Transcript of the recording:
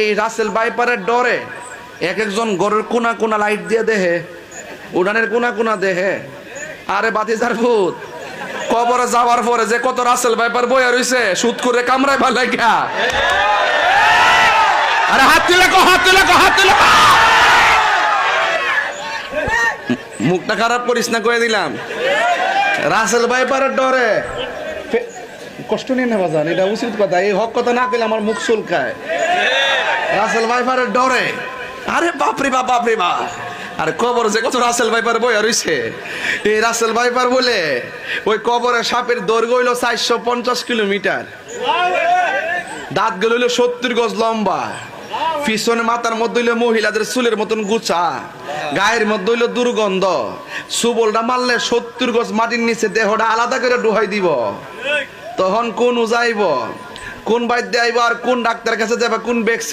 এই রাসেল বাইপারের ডরে এক একজন ঘরের কোনা কোনা লাইট দিয়ে দেহে, উড়ানের কোনা কোনা দেহে। আরে বাতিজার ভূত, কবরে যাওয়ার পরে যে কত রাসেল বাইপার বইয়া রইছে সুদ করে কামড়ায় ভালো গা। আরে হাত তুলে কো, হাত তুলে কো, হাত তুলে কো। মুখটা খারাপ করিস না, কয়ে দিলাম। রাসেল বাইপারের ডরে কষ্ট নিয়ে নেওয়া যান, এটা উচিত কথা। এই হক কথা না কইলে আমার মুখ চুলকায়। রাসেল ভাইপারের ডরে, আরে বাপরে বাপ, বাপরে বাপ। আরে কবর যে কত রাসেল ভাইপার বইয়া রইছে। এই রাসেল ভাইপার বলে ওই কবরে সাপের দৈর্ঘ্য হইল 450 কিলোমিটার, দাঁত গুলো হইল 70 গজ লম্বা, পিছনে মাথার মধ্যে হইল মহিলাদের চুলের মতন গুছা, গায়ের মধ্যে হইল দুর্গন্ধ। সুবলটা মারলে 70 গজ মাটির নিচে দেহটা আলাদা করে ডুহাই দিব। তখন কোন উজাইব, কোন বাইদ্যে আইব, আর কোন ডাক্তারের কাছে যাবে, কোন ভ্যাকসিন